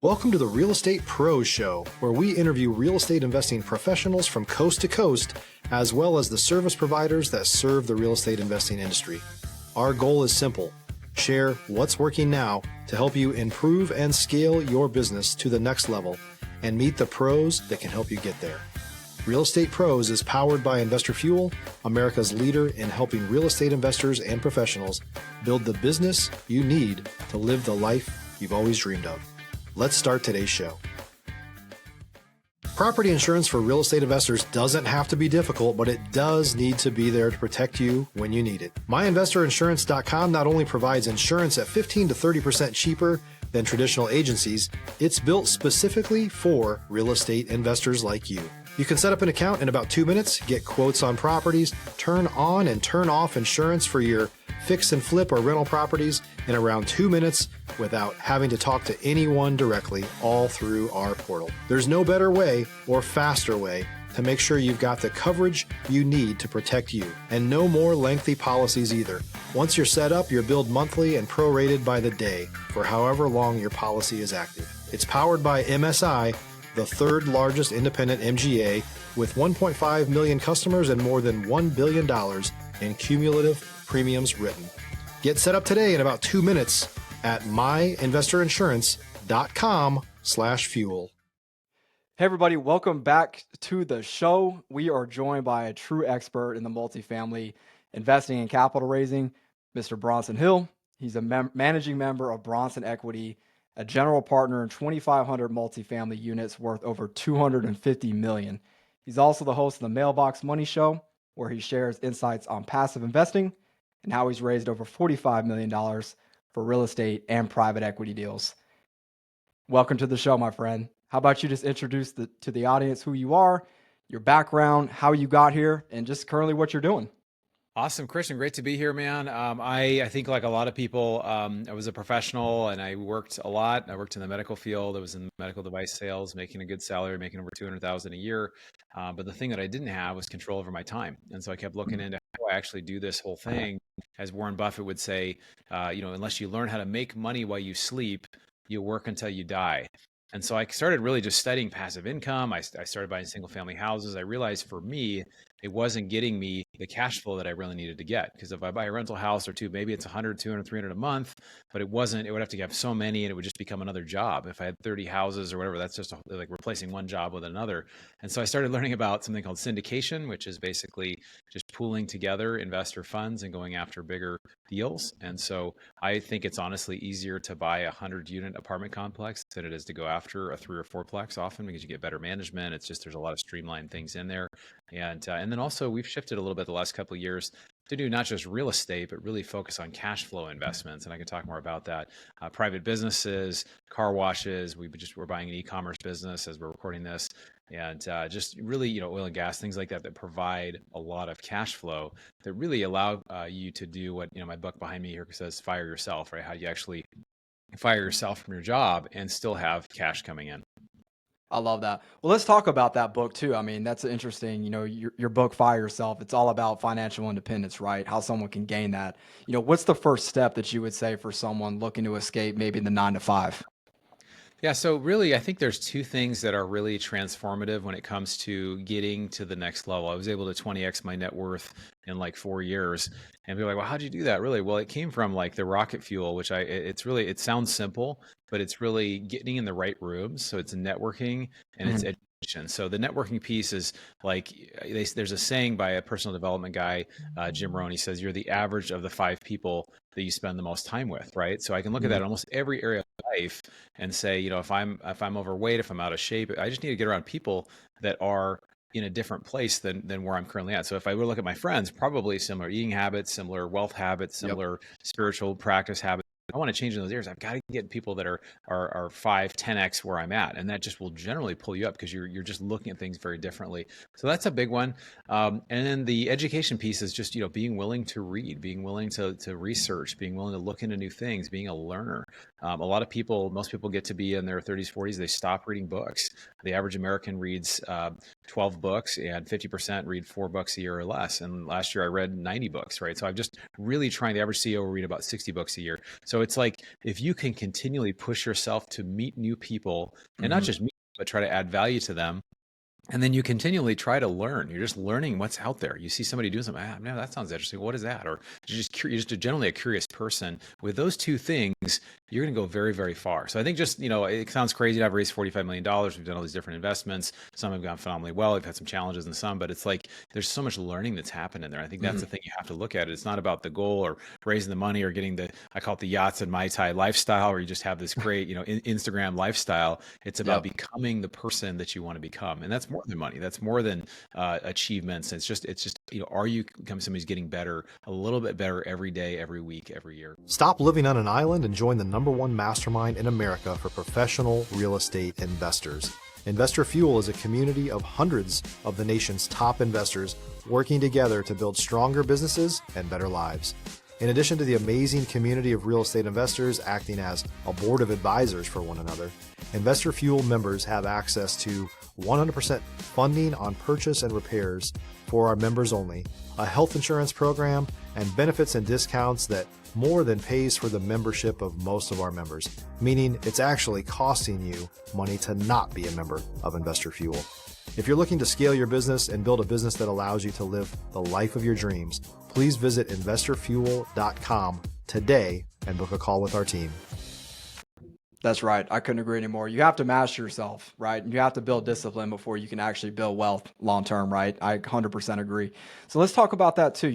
Welcome to the Real Estate Pros Show, where we interview real estate investing professionals from coast to coast, as well as the service providers that serve the real estate investing industry. Our goal is simple: share what's working now to help you improve and scale your business to the next level and meet the pros that can help you get there. Real Estate Pros is powered by Investor Fuel, America's leader in helping real estate investors and professionals build the business you need to live the life you've always dreamed of. Let's start today's show. Property insurance for real estate investors doesn't have to be difficult, but it does need to be there to protect you when you need it. MyInvestorInsurance.com not only provides insurance at 15 to 30% cheaper than traditional agencies, it's built specifically for real estate investors like you. You can set up an account in about 2 minutes, get quotes on properties, turn on and turn off insurance for your fix and flip or rental properties in around 2 minutes without having to talk to anyone directly, all through our portal. There's no better way or faster way to make sure you've got the coverage you need to protect you, and no more lengthy policies either. Once you're set up, you're billed monthly and prorated by the day for however long your policy is active. It's powered by MSI, the third largest independent MGA, with 1.5 million customers and more than $1 billion in cumulative premiums written. Get set up today in about 2 minutes at myinvestorinsurance.com/fuel. Hey everybody, welcome back to the show. We are joined by a true expert in the multifamily investing and capital raising, Mr. Bronson Hill. He's a managing member of Bronson Equity, a general partner in 2,500 multifamily units worth over $250 million. He's also the host of the Mailbox Money Show, where he shares insights on passive investing and how he's raised over $45 million for real estate and private equity deals. Welcome to the show, my friend. How about you just introduce to the audience who you are, your background, how you got here, and just currently what you're doing. Awesome, Christian. Great to be here, man. I think like a lot of people, I was a professional and I worked a lot. I worked in the medical field. I was in medical device sales, making a good salary, making over $200,000 a year. But the thing that I didn't have was control over my time. And so I kept looking into how I actually do this whole thing. As Warren Buffett would say, unless you learn how to make money while you sleep, you work until you die. And so I started really just studying passive income. I started buying single family houses. I realized for me, it wasn't getting me the cash flow that I really needed to get. Because if I buy a rental house or two, maybe it's 100, 200, 300 a month, but it would have to have so many and it would just become another job. If I had 30 houses or whatever, that's just like replacing one job with another. And so I started learning about something called syndication, which is basically just pooling together investor funds and going after bigger deals. And so I think it's honestly easier to buy a 100-unit apartment complex than it is to go after a 3 or 4-plex often, because you get better management. It's just, there's a lot of streamlined things in there. And then also we've shifted a little bit the last couple of years to do not just real estate, but really focus on cash flow investments. And I can talk more about that. Private businesses, car washes. We're buying an e-commerce business as we're recording this. And just really, oil and gas, things like that provide a lot of cash flow that really allow you to do what, my book behind me here says, fire yourself, right? How do you actually fire yourself from your job and still have cash coming in? I love that. Well, let's talk about that book too. I mean, that's interesting. Your book, Fire Yourself, it's all about financial independence, right? How someone can gain that. What's the first step that you would say for someone looking to escape maybe the 9 to 5? Yeah, so really, I think there's two things that are really transformative when it comes to getting to the next level. I was able to 20x my net worth in like 4 years. And people are like, well, how'd you do that? Really? Well, it came from like the rocket fuel, which it sounds simple, but it's really getting in the right rooms. So it's networking and it's education. So the networking piece is like, there's a saying by a personal development guy, Jim Rohn. He says, you're the average of the 5 people that you spend the most time with, right? So I can look at that in almost every area of life and say, if I'm overweight, if I'm out of shape, I just need to get around people that are in a different place than where I'm currently at. So if I were to look at my friends, probably similar eating habits, similar wealth habits, similar spiritual practice habits. I want to change in those areas. I've got to get people that are 5, 10x where I'm at. And that just will generally pull you up because you're just looking at things very differently. So that's a big one. And then the education piece is just, being willing to read, being willing to research, being willing to look into new things, being a learner. Most people get to be in their 30s, 40s, they stop reading books. The average American reads 12 books and 50% read 4 books a year or less. And last year I read 90 books, right? So I'm just really trying, the average CEO will read about 60 books a year. So So it's like, if you can continually push yourself to meet new people and not just meet, but try to add value to them. And then you continually try to learn. You're just learning what's out there. You see somebody doing something, man, that sounds interesting. What is that? Or you're just generally a curious person. With those two things, you're going to go very, very far. So I think just, it sounds crazy to have raised $45 million. We've done all these different investments. Some have gone phenomenally well. We've had some challenges in some, but it's like, there's so much learning that's happened in there. I think that's the thing you have to look at. It's not about the goal or raising the money or getting I call it the yachts and Mai Tai lifestyle, where you just have this great, Instagram lifestyle. It's about becoming the person that you want to become. And that's more than money. That's more than achievements. It's just, are you becoming somebody who's getting better, a little bit better every day, every week, every year? Stop living on an island and join the #1 mastermind in America for professional real estate investors. Investor Fuel is a community of hundreds of the nation's top investors working together to build stronger businesses and better lives. In addition to the amazing community of real estate investors acting as a board of advisors for one another, Investor Fuel members have access to 100% funding on purchase and repairs for our members only, a health insurance program, and benefits and discounts that more than pays for the membership of most of our members, meaning it's actually costing you money to not be a member of Investor Fuel. If you're looking to scale your business and build a business that allows you to live the life of your dreams, please visit investorfuel.com today and book a call with our team. That's right. I couldn't agree anymore. You have to master yourself, right? You have to build discipline before you can actually build wealth long term, right? I 100% agree. So let's talk about that too.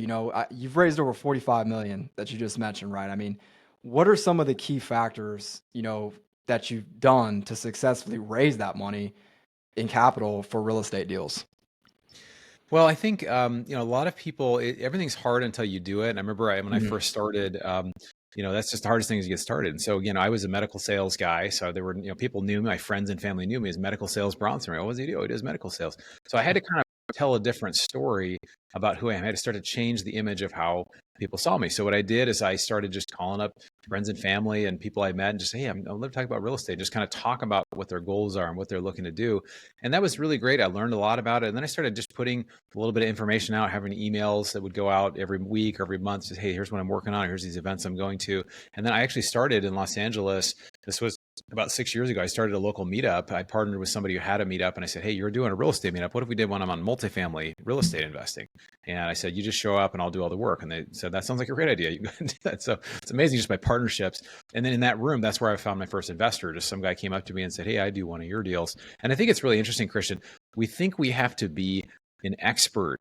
You've raised over 45 million that you just mentioned, right? I mean, what are some of the key factors, that you've done to successfully raise that money in capital for real estate deals? Well, I think, a lot of people, everything's hard until you do it. And I remember when I first started, that's just the hardest thing is to get started. And so, I was a medical sales guy. So there were, people knew me, my friends and family knew me as medical sales Bronson. Right? What does he do? He does medical sales. So I had to kind of tell a different story about who I am. I had to start to change the image of how people saw me. So what I did is I started just calling up friends and family and people I met and just say, hey, I'm going to talk about real estate, just kind of talk about what their goals are and what they're looking to do. And that was really great. I learned a lot about it. And then I started just putting a little bit of information out, having emails that would go out every week or every month. Just, hey, here's what I'm working on. Here's these events I'm going to. And then I actually started in Los Angeles. This was about 6 years ago. I started a local meetup. I partnered with somebody who had a meetup and I said, hey, you're doing a real estate meetup. What if we did one on multifamily real estate investing? And I said, you just show up and I'll do all the work. And they said, that sounds like a great idea. You can go and do that. So it's amazing just by partnerships. And then in that room, that's where I found my first investor. Just some guy came up to me and said, hey, I do one of your deals. And I think it's really interesting, Christian. We think we have to be an expert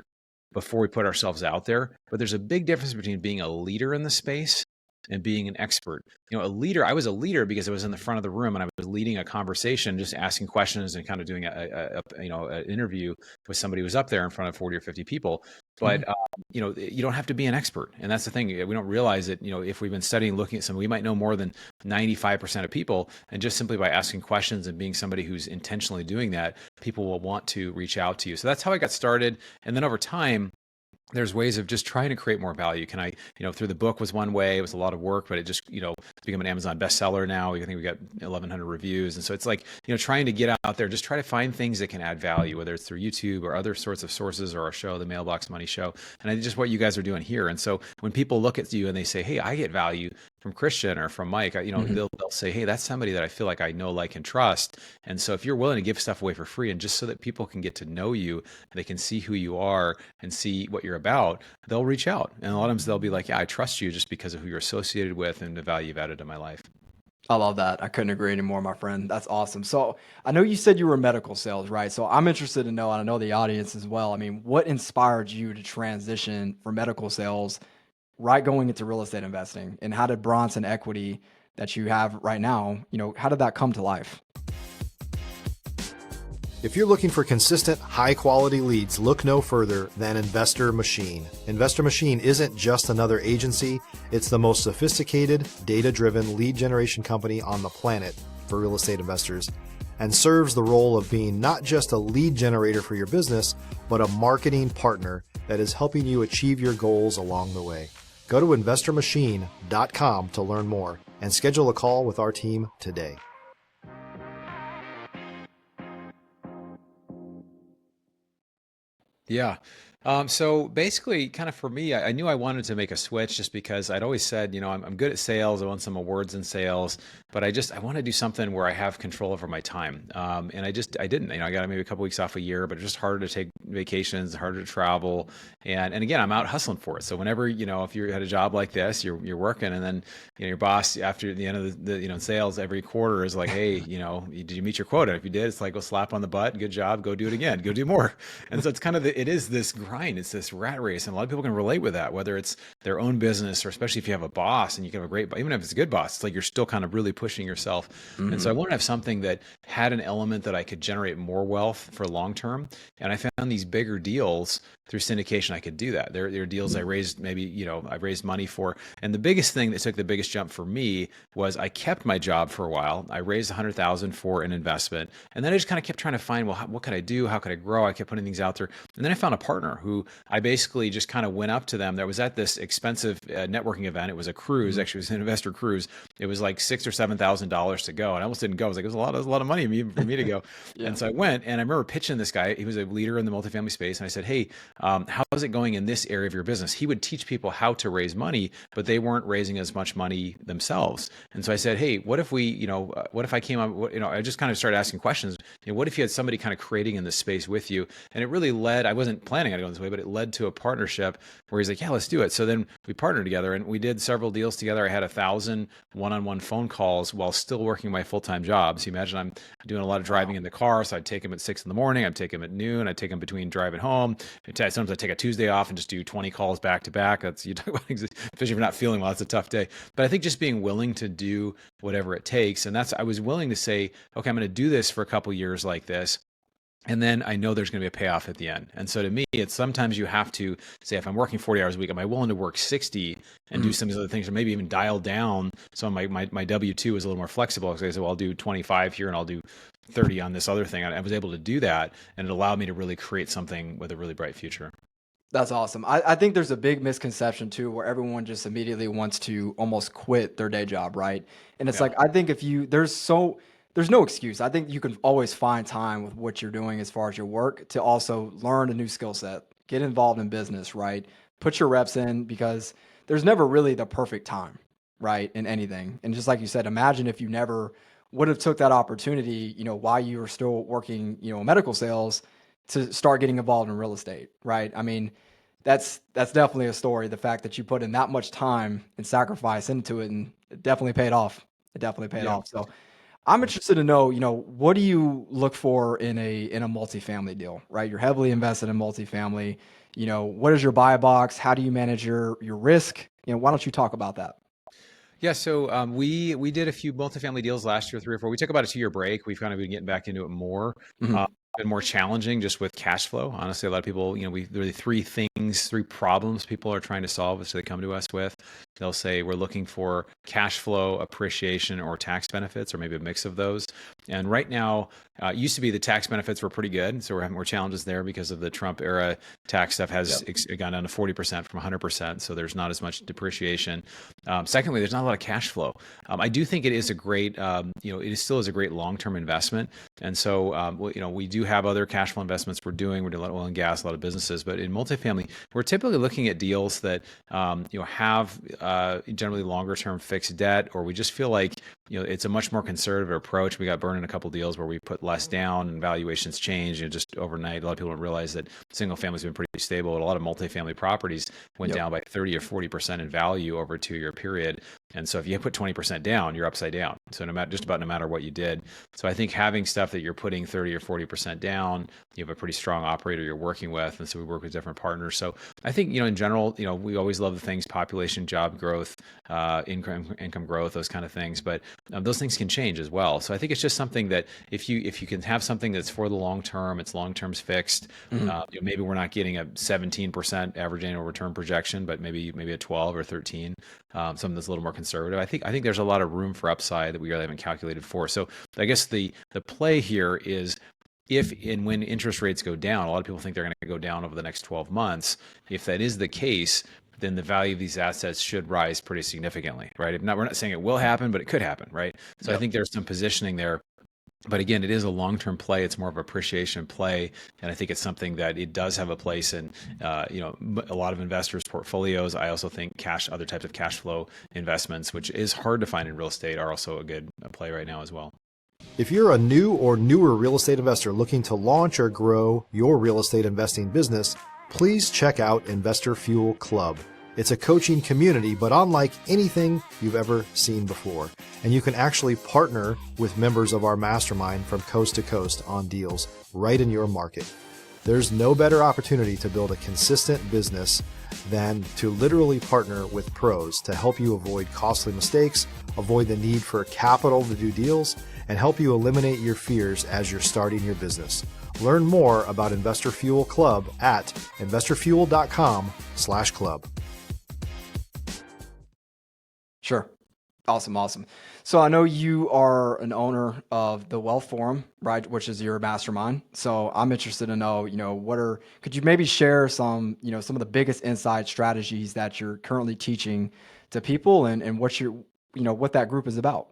before we put ourselves out there, but there's a big difference between being a leader in the space and being an expert. A leader, I was a leader because I was in the front of the room and I was leading a conversation, just asking questions and kind of doing an interview with somebody who was up there in front of 40 or 50 people. But, you don't have to be an expert. And that's the thing. We don't realize it. If we've been studying, looking at something, we might know more than 95% of people. And just simply by asking questions and being somebody who's intentionally doing that, people will want to reach out to you. So that's how I got started. And then over time, there's ways of just trying to create more value. Can I, through the book was one way, it was a lot of work, but it just, become an Amazon bestseller now. I think we got 1,100 reviews. And so it's like, trying to get out there, just try to find things that can add value, whether it's through YouTube or other sorts of sources or our show, the Mailbox Money Show. And I just what you guys are doing here. And so when people look at you and they say, hey, I get value from Christian or from Mike, they'll say, hey, that's somebody that I feel like I know, like, and trust. And so if you're willing to give stuff away for free and just so that people can get to know you, they can see who you are and see what you're about, they'll reach out. And a lot of times they'll be like, yeah, I trust you just because of who you're associated with and the value you've added to my life. I love that. I couldn't agree anymore, my friend. That's awesome. So I know you said you were medical sales, right? So I'm interested to know, and I know the audience as well. I mean, what inspired you to transition from medical sales right going into real estate investing? And how did Bronson Equity that you have right now, how did that come to life? If you're looking for consistent, high-quality leads, look no further than Investor Machine. Investor Machine isn't just another agency. It's the most sophisticated, data-driven lead generation company on the planet for real estate investors and serves the role of being not just a lead generator for your business, but a marketing partner that is helping you achieve your goals along the way. Go to investormachine.com to learn more and schedule a call with our team today. Yeah. So basically, kind of for me, I knew I wanted to make a switch just because I'd always said, I'm good at sales. I won some awards in sales, but I want to do something where I have control over my time. And I didn't. I got maybe a couple weeks off a year, but it's just harder to take vacations, harder to travel, and again, I'm out hustling for it. So whenever if you had a job like this, you're working, and then your boss after the end of the sales every quarter is like, hey, did you meet your quota? If you did, it's like, go slap on the butt, good job, go do it again, go do more. And so it's kind of it is this grind, it's this rat race, and a lot of people can relate with that, whether it's their own business or especially if you have a boss and you can have a great, even if it's a good boss, it's like you're still kind of really pushing yourself. And so I wanted to have something that had an element that I could generate more wealth for long term. And I found these bigger deals through syndication. I could do that. There are deals I raised, maybe, I raised money for. And the biggest thing that took the biggest jump for me was I kept my job for a while. I raised 100,000 for an investment. And then I just kind of kept trying to find, well, what could I do? How could I grow? I kept putting things out there. And then I found a partner who I basically just kind of went up to them. That was at this expensive networking event. It was a cruise. Actually, it was an investor cruise. It was like $6,000 or $7,000 to go. And I almost didn't go. I was like, it was a lot of money for me to go. Yeah. And so I went, and I remember pitching this guy. He was a leader in the multifamily space. And I said, hey, how's it going in this area of your business? He would teach people how to raise money, but they weren't raising as much money themselves. And so I said, hey, what if what if I came up, I just kind of started asking questions. What if you had somebody kind of creating in this space with you? And it really led, I wasn't planning on going this way, but it led to a partnership where he's like, yeah, let's do it. So then we partnered together and we did several deals together. I had 1,000 one-on-one phone calls while still working my full-time job. So you imagine I'm doing a lot of driving in the car. So I'd take him at 6 a.m. I'd take him at noon. I'd take him between driving home. Sometimes I'd take a Tuesday off and just do 20 calls back to back. That's, you talk about, especially if you're not feeling well, it's a tough day. But I think just being willing to do whatever it takes. And I was willing to say, okay, I'm going to do this for a couple years like this. And then I know there's going to be a payoff at the end. And so to me, it's sometimes you have to say, if I'm working 40 hours a week, am I willing to work 60 and do some of these other things, or maybe even dial down? So my W-2 is a little more flexible because I said, well, I'll do 25 here and I'll do 30 on this other thing. I was able to do that, and it allowed me to really create something with a really bright future. That's awesome. I think there's a big misconception too, where everyone just immediately wants to almost quit their day job, right? And it's like, I think there's no excuse. I think you can always find time with what you're doing as far as your work to also learn a new skill set, get involved in business, right? Put your reps in, because there's never really the perfect time, right? In anything. And just like you said, imagine if you never would have took that opportunity, while you were still working, medical sales, to start getting involved in real estate, right? I mean, that's definitely a story. The fact that you put in that much time and sacrifice into it, and it definitely paid off. It definitely paid off. So I'm interested to know, what do you look for in a multifamily deal, right? You're heavily invested in multifamily. What is your buy box? How do you manage your risk? Why don't you talk about that? Yeah, so we did a few multifamily deals last year, 3 or 4. We took about a 2-year break. We've kind of been getting back into it more. Been more challenging just with cash flow. Honestly, a lot of people, there are 3 problems people are trying to solve, so they come to us with. They'll say, we're looking for cash flow, appreciation, or tax benefits, or maybe a mix of those. And right now, it used to be the tax benefits were pretty good. So we're having more challenges there because of the Trump era tax stuff has gone down to 40% from 100%. So there's not as much depreciation. Secondly, there's not a lot of cash flow. I do think it is a great, it still is a great long-term investment. And so, we do have other cash flow investments we're doing. We're doing a lot of oil and gas, a lot of businesses, but in multifamily, we're typically looking at deals that, have generally longer term fixed debt, or we just feel like, it's a much more conservative approach. We got burned in a couple of deals where we put less down and valuations change, just overnight. A lot of people don't realize that single family's been pretty stable, but a lot of multifamily properties went down by 30 or 40% in value over a 2-year period. And so if you put 20% down, you're upside down. So no matter what you did. So I think having stuff that you're putting 30 or 40% down, you have a pretty strong operator you're working with. And so we work with different partners. So I think, in general, we always love the things, population, job growth, income growth, those kind of things. But those things can change as well. So I think it's just something that if you can have something that's for the long term, it's long term's fixed. Maybe we're not getting a 17% average annual return projection, but maybe a 12 or 13. Something that's a little more conservative. I think there's a lot of room for upside that we really haven't calculated for. So I guess the play here is, if and when interest rates go down, a lot of people think they're going to go down over the next 12 months. If that is the case, then the value of these assets should rise pretty significantly, right? We're not saying it will happen, but it could happen, right? So I think there's some positioning there But again, it is a long-term play. It's more of an appreciation play, and I think it's something that it does have a place in, a lot of investors' portfolios. I also think other types of cash flow investments, which is hard to find in real estate, are also a good play right now as well. If you're a new or newer real estate investor looking to launch or grow your real estate investing business, please check out Investor Fuel Club. It's a coaching community, but unlike anything you've ever seen before. And you can actually partner with members of our mastermind from coast to coast on deals right in your market. There's no better opportunity to build a consistent business than to literally partner with pros to help you avoid costly mistakes, avoid the need for capital to do deals, and help you eliminate your fears as you're starting your business. Learn more about Investor Fuel Club at investorfuel.com/club. Sure. Awesome. So I know you are an owner of the Wealth Forum, right? Which is your mastermind. So I'm interested to know, could you maybe share some of the biggest insight strategies that you're currently teaching to people and what what that group is about?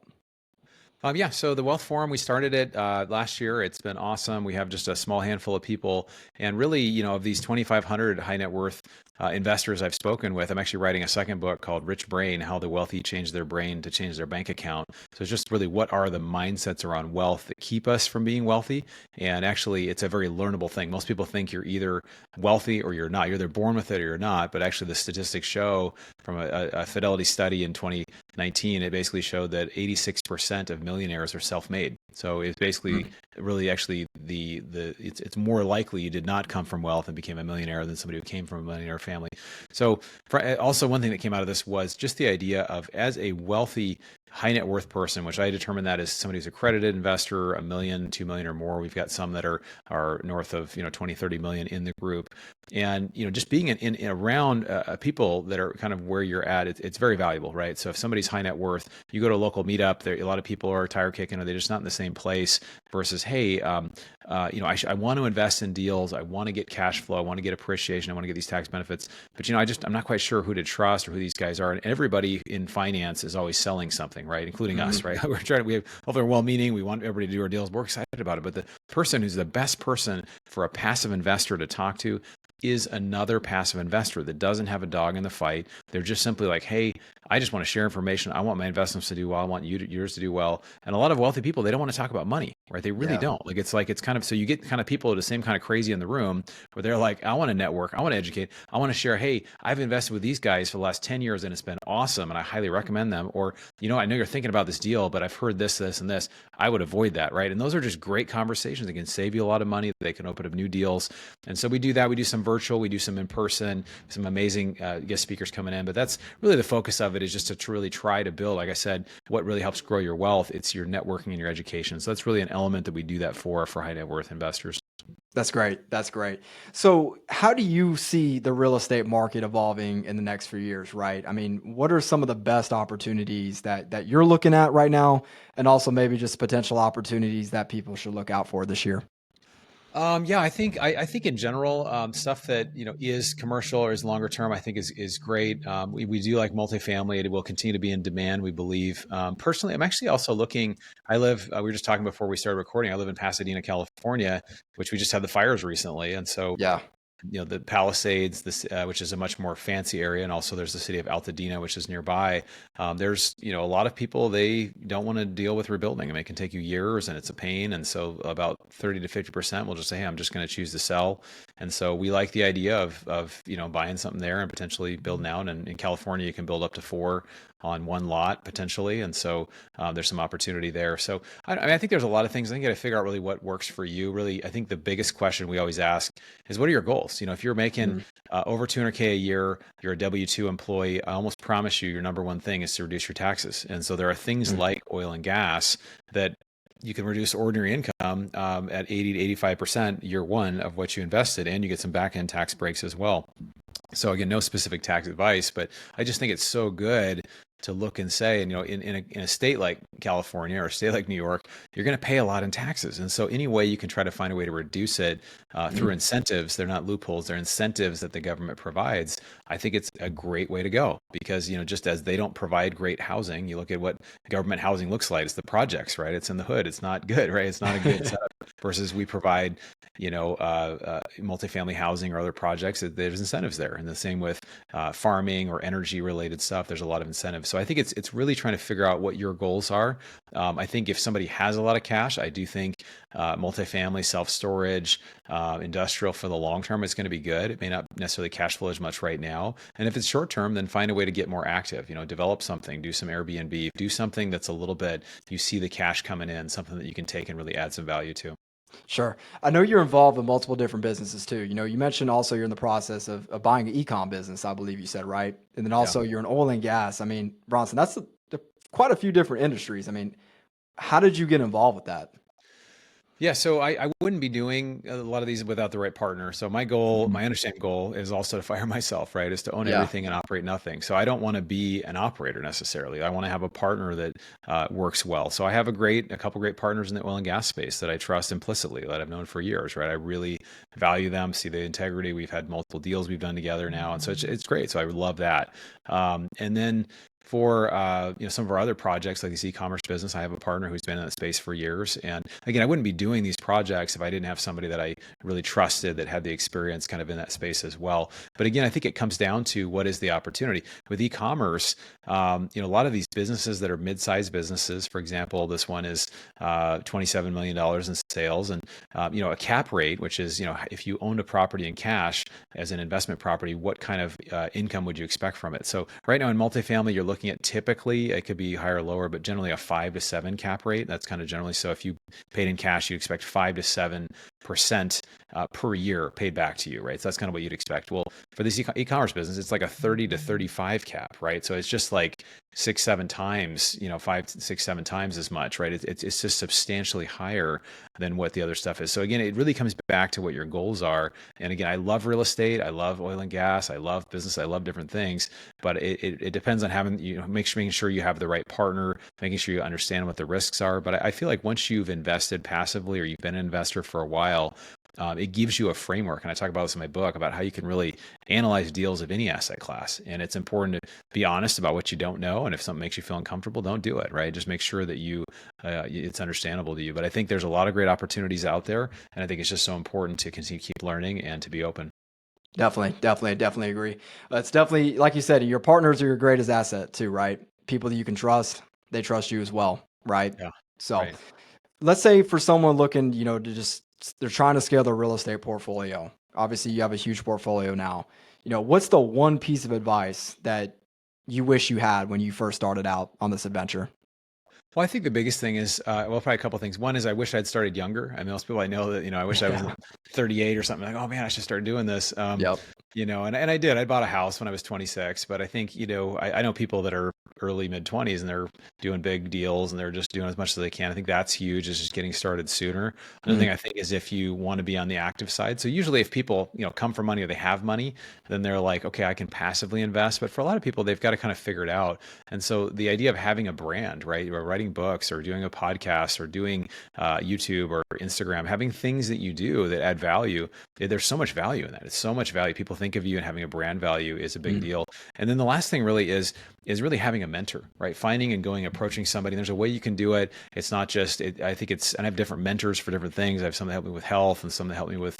So the Wealth Forum, we started it last year. It's been awesome. We have just a small handful of people. And really, of these 2,500 high net worth investors I've spoken with, I'm actually writing a second book called Rich Brain, How the Wealthy Change Their Brain to Change Their Bank Account. So it's just really what are the mindsets around wealth that keep us from being wealthy. And actually, it's a very learnable thing. Most people think you're either wealthy or you're not. You're either born with it or you're not. But actually, the statistics show from a Fidelity study in 2019, it basically showed that 86% of millionaires are self-made. So it's basically really actually it's more likely you did not come from wealth and became a millionaire than somebody who came from a millionaire family. So also one thing that came out of this was just the idea of, as a wealthy high net worth person, which I determine that as somebody who's accredited investor, $1 million, $2 million or more. We've got some that are north of 20, 30 million in the group. And just being in around people that are kind of where you're at, it's very valuable, right? So if somebody's high net worth, you go to a local meetup, a lot of people are tire kicking, or they're just not in the same place. Versus, hey, I want to invest in deals, I want to get cash flow, I want to get appreciation, I want to get these tax benefits, but I'm not quite sure who to trust or who these guys are. And everybody in finance is always selling something, right? Including us, right? Hopefully we're well-meaning, we want everybody to do our deals, we're excited about it. But the person who's the best person for a passive investor to talk to is another passive investor that doesn't have a dog in the fight. They're just simply like, hey, I just want to share information. I want my investments to do well. I want yours to do well. And a lot of wealthy people, they don't want to talk about money, right? They really don't. It's kind of, so you get kind of people the same kind of crazy in the room where they're like, I want to network. I want to educate. I want to share, hey, I've invested with these guys for the last 10 years and it's been awesome. And I highly recommend them. Or, I know you're thinking about this deal, but I've heard this, and this. I would avoid that, right? And those are just great conversations. They can save you a lot of money. They can open up new deals. And so we do that. We do some virtual, we do some in person, some amazing guest speakers coming in. But that's really the focus of it, is just to really try to build, like I said, what really helps grow your wealth. It's your networking and your education. So that's really an element that we do that for high net worth investors. That's great. So how do you see the real estate market evolving in the next few years, right? I mean, what are some of the best opportunities that you're looking at right now? And also maybe just potential opportunities that people should look out for this year? I think in general, stuff that is commercial or is longer term, I think is great. We do like multifamily; it will continue to be in demand, we believe. Personally, I'm actually also looking. We were just talking before we started recording. I live in Pasadena, California, which we just had the fires recently, and so the Palisades, which is a much more fancy area, and also there's the city of Altadena, which is nearby. There's a lot of people, they don't want to deal with rebuilding. I mean, it can take you years, and it's a pain. And so about 30 to 50% will just say, hey, I'm just going to choose to sell. And so we like the idea of buying something there and potentially building out. And in California, you can build up to 4 on one lot potentially. And so there's some opportunity there. So I think there's a lot of things. I think you got to figure out really what works for you. Really, I think the biggest question we always ask is, what are your goals? If you're making over $200K a year, you're a W-2 employee, I almost promise you your number one thing is to reduce your taxes. And so there are things like oil and gas that you can reduce ordinary income at 80 to 85% year one of what you invested, and you get some back-end tax breaks as well. So again, no specific tax advice, but I just think it's so good to look and say, and in a state like California or a state like New York, you're going to pay a lot in taxes. And so any way you can try to find a way to reduce it through incentives, they're not loopholes, they're incentives that the government provides. I think it's a great way to go because, just as they don't provide great housing, you look at what government housing looks like. It's the projects, right? It's in the hood. It's not good, right? It's not a good setup versus we provide, multifamily housing or other projects. There's incentives there. And the same with farming or energy related stuff. There's a lot of incentives. So I think it's really trying to figure out what your goals are. I think if somebody has a lot of cash, I do think multifamily, self-storage, industrial for the long term is going to be good. It may not necessarily cash flow as much right now. And if it's short term, then find a way to get more active, develop something, do some Airbnb, do something that's a little bit, you see the cash coming in, something that you can take and really add some value to. Sure. I know you're involved in multiple different businesses too. You mentioned also you're in the process of buying an e-com business, I believe you said, right? And then also you're in oil and gas. I mean, Bronson, that's quite a few different industries. I mean, how did you get involved with that? Yeah, so I wouldn't be doing a lot of these without the right partner. So my goal, my understand goal is also to fire myself, right? Is to own everything and operate nothing. So I don't want to be an operator necessarily. I want to have a partner that works well. So I have a couple great partners in the oil and gas space that I trust implicitly, that I've known for years, right? I really value them, see the integrity. We've had multiple deals we've done together now. And so it's great. So I would love that. And then for some of our other projects like this e-commerce business, I have a partner who's been in that space for years. And again, I wouldn't be doing these projects if I didn't have somebody that I really trusted that had the experience kind of in that space as well. But again, I think it comes down to what is the opportunity with e-commerce. A lot of these businesses that are mid-sized businesses, for example, this one is $27 million in sales, and a cap rate, which is if you owned a property in cash as an investment property, what kind of income would you expect from it? So right now in multifamily, you're looking at typically, it could be higher or lower, but generally a 5 to 7 cap rate. That's kind of generally. So if you paid in cash, you expect 5 to 7% per year paid back to you, right? So that's kind of what you'd expect. Well, for this e-commerce business, it's like a 30 to 35 cap, right? So it's just like 6, 7 times, 5, 6, 7 times as much, right? It's just substantially higher than what the other stuff is. So again, it really comes back to what your goals are. And again, I love real estate. I love oil and gas. I love business. I love different things, but it depends on having, making sure you have the right partner, making sure you understand what the risks are. But I feel like once you've invested passively or you've been an investor for a while, it gives you a framework. And I talk about this in my book about how you can really analyze deals of any asset class. And it's important to be honest about what you don't know. And if something makes you feel uncomfortable, don't do it, right? Just make sure that it's understandable to you. But I think there's a lot of great opportunities out there. And I think it's just so important to continue to keep learning and to be open. Definitely agree. It's definitely, like you said, your partners are your greatest asset too, right? People that you can trust, they trust you as well, right? Yeah. So Right. let's say for someone looking, they're trying to scale their real estate portfolio. Obviously, you have a huge portfolio now. What's the one piece of advice that you wish you had when you first started out on this adventure? Well, I think the biggest thing is, probably a couple of things. One is I wish I'd started younger. I mean, most people I know that, I wish I was 38 or something, like, oh man, I should start doing this. Yep. And I did. I bought a house when I was 26, but I think, I know people that are early mid 20s and they're doing big deals and they're just doing as much as they can. I think that's huge, is just getting started sooner. Another thing I think is if you want to be on the active side. So usually if people, come from money or they have money, then they're like, okay, I can passively invest. But for a lot of people, they've got to kind of figure it out. And so the idea of having a brand, right? Or writing books or doing a podcast or doing YouTube or Instagram, having things that you do that add value, there's so much value in that. It's so much value. People think of you, and having a brand value is a big deal. And then the last thing really is really having a mentor, right? Finding and approaching somebody. There's a way you can do it. It's not just, I think and I have different mentors for different things. I have some that help me with health and some that help me with,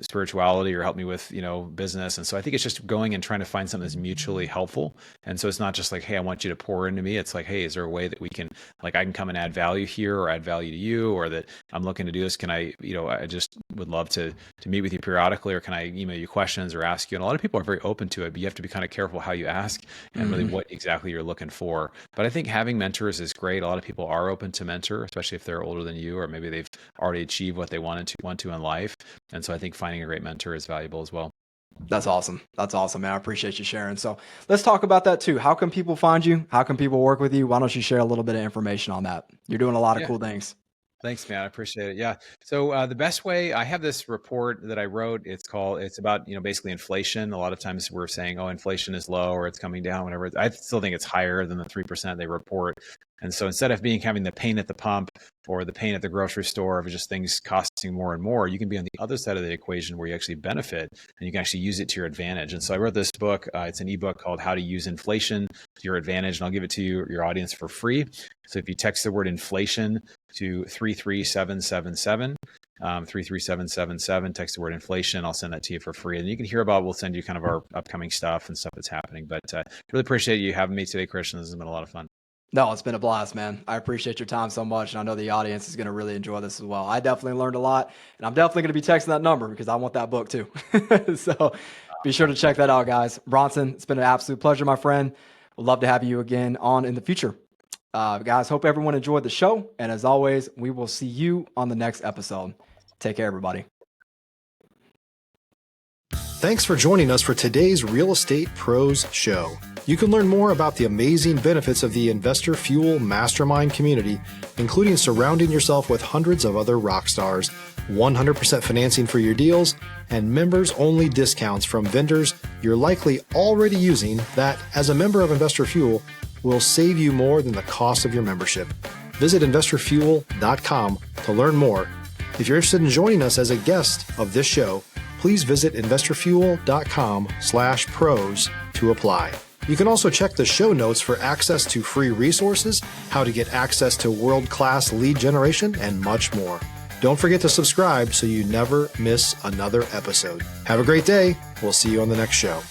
spirituality or help me with, business. And so I think it's just going and trying to find something that's mutually helpful. And so it's not just like, hey, I want you to pour into me. It's like, hey, is there a way that we can, like, I can come and add value here or add value to you, or that I'm looking to do this. Can I, I just would love to meet with you periodically, or can I email you questions or ask you? And a lot of people are very open to it, but you have to be kind of careful how you ask and really what exactly you're looking for. But I think having mentors is great. A lot of people are open to mentor, especially if they're older than you, or maybe they've already achieved what they want to in life. And so I think finding a great mentor is valuable as well. That's awesome. Man. I appreciate you sharing. So let's talk about that too. How can people find you? How can people work with you? Why don't you share a little bit of information on that? You're doing a lot of cool things. Thanks, man. I appreciate it. Yeah. So the best way, I have this report that I wrote. It's about, basically inflation. A lot of times we're saying, oh, inflation is low or it's coming down, whatever. I still think it's higher than the 3% they report. And so instead of having the pain at the pump or the pain at the grocery store of just things costing more and more, you can be on the other side of the equation where you actually benefit and you can actually use it to your advantage. And so I wrote this book. It's an ebook called How to Use Inflation to Your Advantage. And I'll give it to your audience for free. So if you text the word inflation to 33777, 33777, text the word inflation, I'll send that to you for free. And you can hear we'll send you kind of our upcoming stuff and stuff that's happening. But really appreciate you having me today, Christian. This has been a lot of fun. No, it's been a blast, man. I appreciate your time so much. And I know the audience is going to really enjoy this as well. I definitely learned a lot, and I'm definitely going to be texting that number because I want that book too. So be sure to check that out, guys. Bronson, it's been an absolute pleasure, my friend. We'd love to have you again on in the future. Guys, hope everyone enjoyed the show. And as always, we will see you on the next episode. Take care, everybody. Thanks for joining us for today's Real Estate Pros Show. You can learn more about the amazing benefits of the Investor Fuel Mastermind community, including surrounding yourself with hundreds of other rock stars, 100% financing for your deals, and members-only discounts from vendors you're likely already using that, as a member of Investor Fuel, will save you more than the cost of your membership. Visit investorfuel.com to learn more. If you're interested in joining us as a guest of this show, please visit investorfuel.com/pros to apply. You can also check the show notes for access to free resources, how to get access to world-class lead generation, and much more. Don't forget to subscribe so you never miss another episode. Have a great day. We'll see you on the next show.